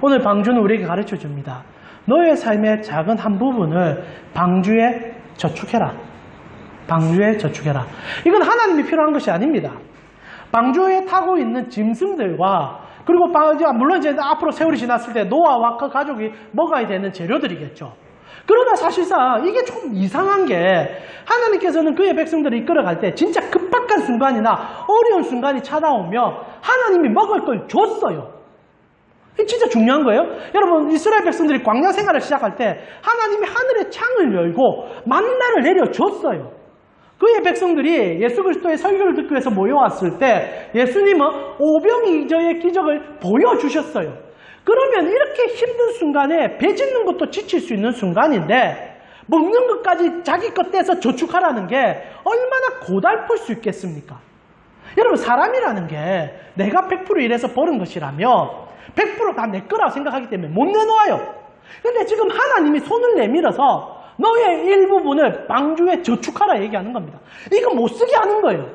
A: 오늘 방주는 우리에게 가르쳐 줍니다. 너의 삶의 작은 한 부분을 방주에 저축해라. 방주에 저축해라. 이건 하나님이 필요한 것이 아닙니다. 방주에 타고 있는 짐승들과 그리고 물론 이제 앞으로 세월이 지났을 때 노아와 그 가족이 먹어야 되는 재료들이겠죠. 그러나 사실상 이게 좀 이상한 게 하나님께서는 그의 백성들을 이끌어갈 때 진짜 급박한 순간이나 어려운 순간이 찾아오면 하나님이 먹을 걸 줬어요. 이게 진짜 중요한 거예요. 여러분, 이스라엘 백성들이 광야 생활을 시작할 때 하나님이 하늘의 창을 열고 만나를 내려줬어요. 그의 백성들이 예수 그리스도의 설교를 듣기 위해서 모여왔을 때 예수님은 오병이어의 기적을 보여주셨어요. 그러면 이렇게 힘든 순간에 배 짓는 것도 지칠 수 있는 순간인데 먹는 것까지 자기 것 떼서 저축하라는 게 얼마나 고달플 수 있겠습니까? 여러분, 사람이라는 게 내가 100% 일해서 버는 것이라면 100% 다 내 거라고 생각하기 때문에 못 내놓아요. 근데 지금 하나님이 손을 내밀어서 너의 일부분을 방주에 저축하라 얘기하는 겁니다. 이거 못 쓰게 하는 거예요.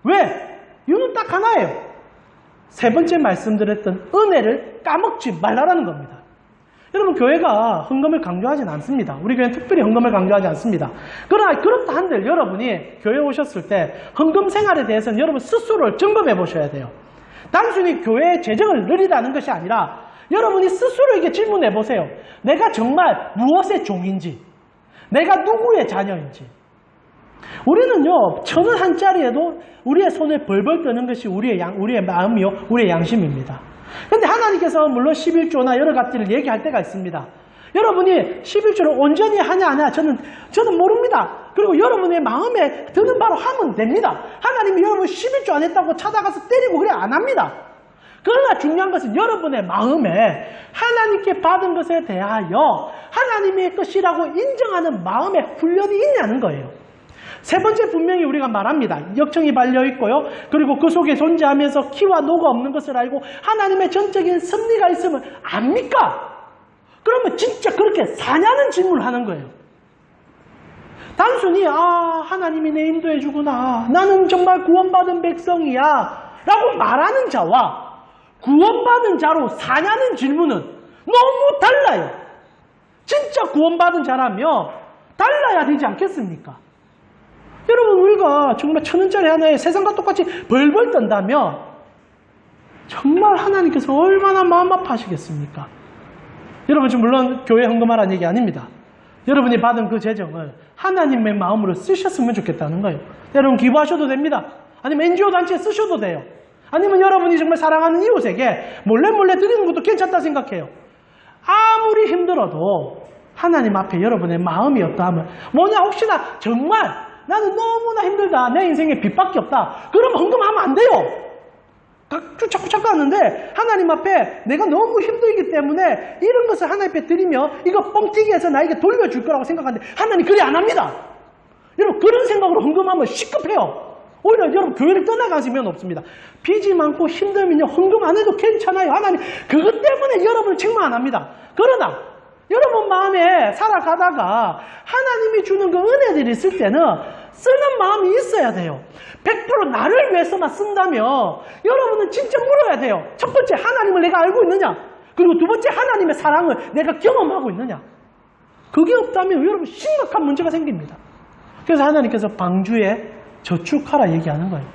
A: 왜? 이유는 딱 하나예요. 세 번째 말씀드렸던 은혜를 까먹지 말라라는 겁니다. 여러분, 교회가 헌금을 강조하진 않습니다. 우리 교회는 특별히 헌금을 강조하지 않습니다. 그러나 그렇다 한들 여러분이 교회에 오셨을 때 헌금 생활에 대해서는 여러분 스스로를 점검해 보셔야 돼요. 단순히 교회의 재정을 늘리라는 것이 아니라 여러분이 스스로에게 질문해 보세요. 내가 정말 무엇의 종인지, 내가 누구의 자녀인지. 우리는요, 1,000원1짜리에도 우리의 손에 벌벌 떠는 것이 우리의 마음이요, 우리의 양심입니다. 그런데 하나님께서 물론 11조나 여러 가지를 얘기할 때가 있습니다. 여러분이 11조를 온전히 하냐 안 하냐 저는 모릅니다. 그리고 여러분의 마음에 드는 바로 하면 됩니다. 하나님이 여러분 11조 안 했다고 찾아가서 때리고 그래 안 합니다. 그러나 중요한 것은 여러분의 마음에 하나님께 받은 것에 대하여 하나님의 것이라고 인정하는 마음의 훈련이 있냐는 거예요. 세 번째, 분명히 우리가 말합니다. 역청이 발려있고요. 그리고 그 속에 존재하면서 키와 노가 없는 것을 알고 하나님의 전적인 섭리가 있음을 압니까? 그러면 진짜 그렇게 사냐는 질문을 하는 거예요. 단순히 하나님이 내 인도해 주구나, 나는 정말 구원받은 백성이야 라고 말하는 자와 구원받은 자로 사냐는 질문은 너무 달라요. 진짜 구원받은 자라면 달라야 되지 않겠습니까? 여러분, 우리가 정말 1,000원짜리 하나에 세상과 똑같이 벌벌 떤다면 정말 하나님께서 얼마나 마음 아파하시겠습니까? 여러분, 지금 물론 교회 헌금하라는 얘기 아닙니다. 여러분이 받은 그 재정을 하나님의 마음으로 쓰셨으면 좋겠다는 거예요. 여러분, 기부하셔도 됩니다. 아니면 NGO 단체에 쓰셔도 돼요. 아니면 여러분이 정말 사랑하는 이웃에게 몰래 드리는 것도 괜찮다 생각해요. 아무리 힘들어도 하나님 앞에 여러분의 마음이 어떠하면 혹시나 정말 나는 너무나 힘들다, 내 인생에 빚밖에 없다, 그러면 헌금하면 안 돼요. 자꾸 하는데 하나님 앞에 내가 너무 힘들기 때문에 이런 것을 하나님 앞에 드리면 이거 뻥튀기 해서 나에게 돌려줄 거라고 생각하는데 하나님 그래 안 합니다. 여러분, 그런 생각으로 헌금하면 시급해요. 오히려 여러분 교회를 떠나가시면 없습니다. 빚이 많고 힘들면요, 헌금 안 해도 괜찮아요. 하나님 그것 때문에 여러분을 책망 안 합니다. 그러나 여러분 마음에 살아가다가 하나님이 주는 그 은혜들이 있을 때는 쓰는 마음이 있어야 돼요. 100% 나를 위해서만 쓴다면 여러분은 진짜 물어야 돼요. 첫 번째, 하나님을 내가 알고 있느냐? 그리고 두 번째, 하나님의 사랑을 내가 경험하고 있느냐? 그게 없다면 여러분 심각한 문제가 생깁니다. 그래서 하나님께서 방주에 저축하라 얘기하는 거예요.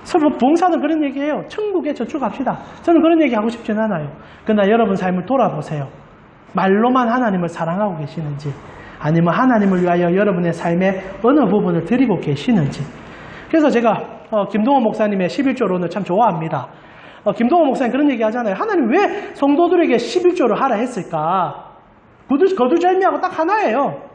A: 서로 봉사는 그런 얘기예요. 천국에 저축합시다. 저는 그런 얘기 하고 싶진 않아요. 그러나 여러분 삶을 돌아보세요. 말로만 하나님을 사랑하고 계시는지, 아니면 하나님을 위하여 여러분의 삶의 어느 부분을 드리고 계시는지. 그래서 제가 김동원 목사님의 11조론을 참 좋아합니다. 김동원 목사님 그런 얘기 하잖아요. 하나님 왜 성도들에게 11조를 하라 했을까? 거두절미하고 딱 하나예요.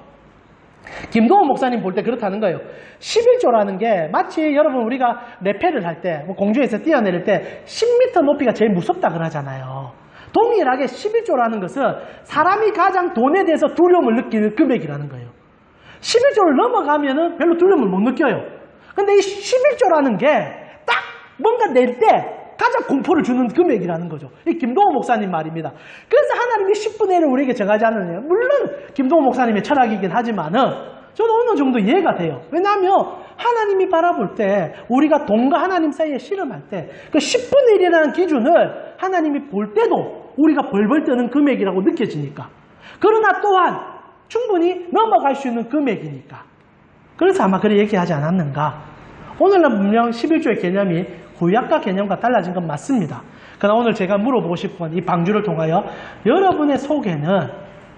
A: 김동원 목사님 볼 때 그렇다는 거예요. 11조라는 게 마치 여러분 우리가 레페를 할 때, 공중에서 뛰어내릴 때 10m 높이가 제일 무섭다 그러잖아요. 동일하게 11조라는 것은 사람이 가장 돈에 대해서 두려움을 느끼는 금액이라는 거예요. 11조를 넘어가면은 별로 두려움을 못 느껴요. 근데 이 11조라는 게 딱 뭔가 낼 때 가장 공포를 주는 금액이라는 거죠. 이 김동호 목사님 말입니다. 그래서 하나님이 10분의 1을 우리에게 정하지 않느냐. 물론 김동호 목사님의 철학이긴 하지만은 저도 어느 정도 이해가 돼요. 왜냐하면 하나님이 바라볼 때 우리가 돈과 하나님 사이에 씨름할 때 그 10분의 1이라는 기준을 하나님이 볼 때도 우리가 벌벌 떠는 금액이라고 느껴지니까. 그러나 또한 충분히 넘어갈 수 있는 금액이니까. 그래서 아마 그렇게 얘기하지 않았는가. 오늘날 분명 11조의 개념이 구약과 개념과 달라진 건 맞습니다. 그러나 오늘 제가 물어보고 싶은 건 이 방주를 통하여 여러분의 속에는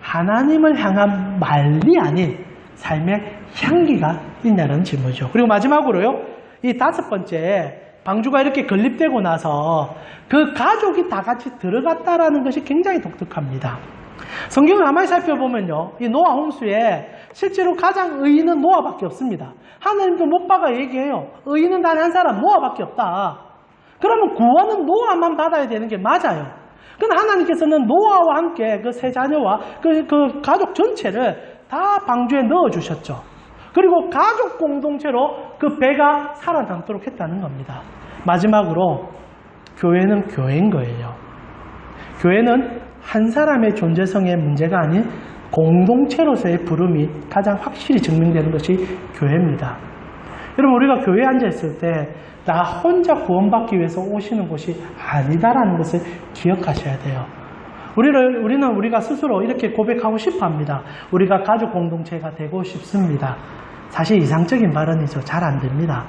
A: 하나님을 향한 말이 아닌 삶의 향기가 있냐는 질문이죠. 그리고 마지막으로요, 이 5번째, 방주가 이렇게 건립되고 나서 그 가족이 다 같이 들어갔다라는 것이 굉장히 독특합니다. 성경을 가만히 살펴보면요, 이 노아 홍수에 실제로 가장 의인은 노아밖에 없습니다. 하나님도 못 박아 얘기해요. 의인은 단 한 사람, 노아밖에 없다. 그러면 구원은 노아만 받아야 되는 게 맞아요. 그런데 하나님께서는 노아와 함께 그 세 자녀와 그 가족 전체를 다 방주에 넣어주셨죠. 그리고 가족 공동체로 그 배가 살아남도록 했다는 겁니다. 마지막으로 교회는 교회인 거예요. 교회는 한 사람의 존재성의 문제가 아닌 공동체로서의 부름이 가장 확실히 증명되는 것이 교회입니다. 여러분, 우리가 교회에 앉아있을 때 나 혼자 구원받기 위해서 오시는 곳이 아니다라는 것을 기억하셔야 돼요. 우리는 우리가 스스로 이렇게 고백하고 싶어 합니다. 우리가 가족 공동체가 되고 싶습니다. 사실 이상적인 발언이죠. 잘 안 됩니다.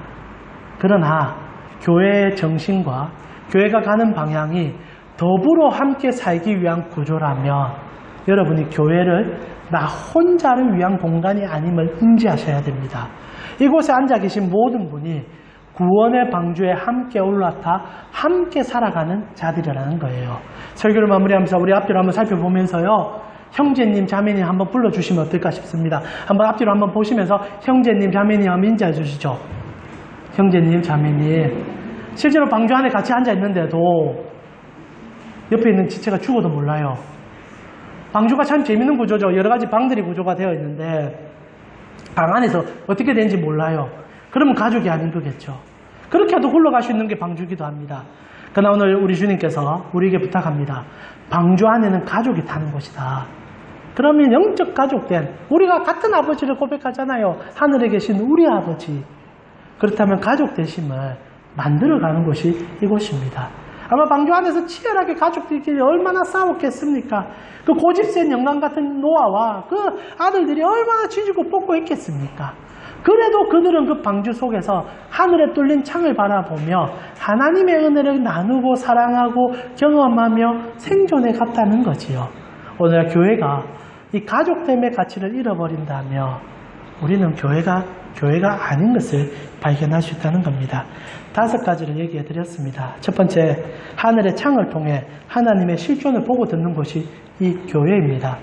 A: 그러나 교회의 정신과 교회가 가는 방향이 더불어 함께 살기 위한 구조라면 여러분이 교회를 나 혼자를 위한 공간이 아님을 인지하셔야 됩니다. 이곳에 앉아 계신 모든 분이 구원의 방주에 함께 올라타 함께 살아가는 자들이라는 거예요. 설교를 마무리하면서 우리 앞뒤로 한번 살펴보면서요, 형제님, 자매님 한번 불러주시면 어떨까 싶습니다. 한번 앞뒤로 한번 보시면서 형제님, 자매님 한번 인지해 주시죠. 형제님, 자매님. 실제로 방주 안에 같이 앉아 있는데도 옆에 있는 지체가 죽어도 몰라요. 방주가 참 재밌는 구조죠. 여러 가지 방들이 구조가 되어 있는데 방 안에서 어떻게 되는지 몰라요. 그러면 가족이 아닌 거겠죠. 그렇게 해도 굴러갈 수 있는 게 방주기도 합니다. 그러나 오늘 우리 주님께서 우리에게 부탁합니다. 방주 안에는 가족이 타는 곳이다. 그러면 영적 가족된, 우리가 같은 아버지를 고백하잖아요. 하늘에 계신 우리 아버지. 그렇다면 가족 되심을 만들어가는 곳이 이곳입니다. 아마 방주 안에서 치열하게 가족들끼리 얼마나 싸웠겠습니까? 그 고집센 영광 같은 노아와 그 아들들이 얼마나 지지고 볶고 했겠습니까? 그래도 그들은 그 방주 속에서 하늘에 뚫린 창을 바라보며 하나님의 은혜를 나누고 사랑하고 경험하며 생존해 갔다는 거지요. 오늘 교회가 이 가족됨의 가치를 잃어버린다며 우리는 교회가 아닌 것을 발견할 수 있다는 겁니다. 5가지를 얘기해 드렸습니다. 첫 번째, 하늘의 창을 통해 하나님의 실존을 보고 듣는 것이 이 교회입니다.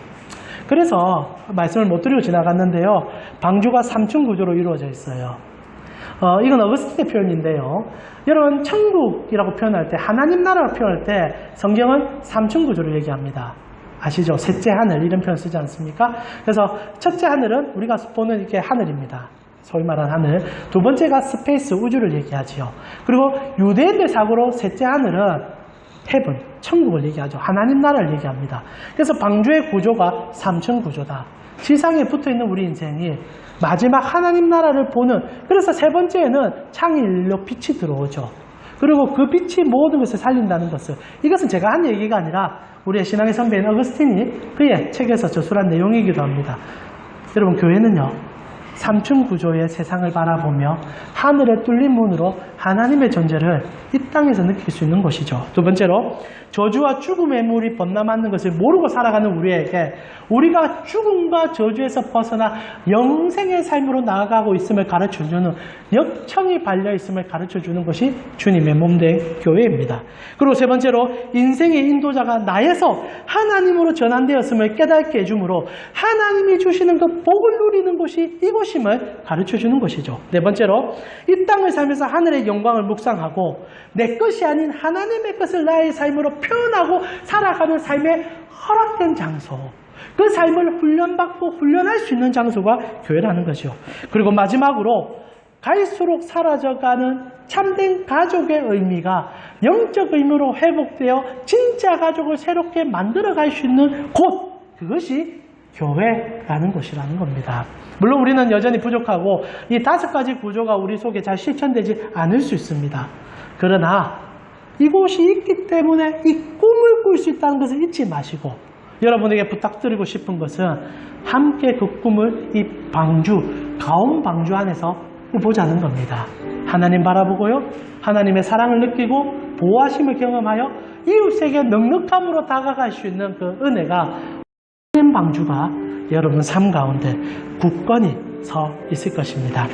A: 그래서 말씀을 못 드리고 지나갔는데요. 방주가 3층 구조로 이루어져 있어요. 이건 어거스틴의 표현인데요. 여러분, 천국이라고 표현할 때, 하나님 나라를 표현할 때 성경은 3층 구조를 얘기합니다. 아시죠? 셋째 하늘, 이런 표현 쓰지 않습니까? 그래서 첫째 하늘은 우리가 보는 이게 하늘입니다. 소위 말하는 하늘. 두 번째가 스페이스, 우주를 얘기하지요. 그리고 유대인들 사고로 셋째 하늘은 헤븐, 천국을 얘기하죠. 하나님 나라를 얘기합니다. 그래서 방주의 구조가 3층 구조다. 지상에 붙어있는 우리 인생이 마지막 하나님 나라를 보는, 그래서 세 번째에는 창이 열려 빛이 들어오죠. 그리고 그 빛이 모든 것을 살린다는 것을, 이것은 제가 한 얘기가 아니라 우리의 신앙의 선배인 어거스틴이 그의 책에서 저술한 내용이기도 합니다. 여러분, 교회는요 3층 구조의 세상을 바라보며 하늘에 뚫린 문으로 하나님의 존재를 이 땅에서 느낄 수 있는 것이죠. 두 번째로, 저주와 죽음의 물이 범람하는 것을 모르고 살아가는 우리에게 우리가 죽음과 저주에서 벗어나 영생의 삶으로 나아가고 있음을 가르쳐주는, 역청이 발려있음을 가르쳐주는 것이 주님의 몸된 교회입니다. 그리고 세 번째로, 인생의 인도자가 나에서 하나님으로 전환되었음을 깨닫게 해주므로 하나님이 주시는 그 복을 누리는 곳이 이곳임을 가르쳐주는 것이죠. 네 번째로, 이 땅을 살면서 하늘의 영광을 묵상하고 내 것이 아닌 하나님의 것을 나의 삶으로 표현하고 살아가는 삶의 허락된 장소, 그 삶을 훈련받고 훈련할 수 있는 장소가 교회라는 거죠. 그리고 마지막으로, 갈수록 사라져가는 참된 가족의 의미가 영적 의미로 회복되어 진짜 가족을 새롭게 만들어갈 수 있는 곳, 그것이 교회라는 것이라는 겁니다. 물론 우리는 여전히 부족하고 이 5가지 구조가 우리 속에 잘 실천되지 않을 수 있습니다. 그러나 이곳이 있기 때문에 이 꿈을 꿀 수 있다는 것을 잊지 마시고, 여러분에게 부탁드리고 싶은 것은 함께 그 꿈을 이 방주, 가온 방주 안에서 보자는 겁니다. 하나님 바라보고요. 하나님의 사랑을 느끼고 보호하심을 경험하여 이웃에게 넉넉함으로 다가갈 수 있는 그 은혜가 방주가 여러분 삶 가운데 굳건히 서 있을 것입니다.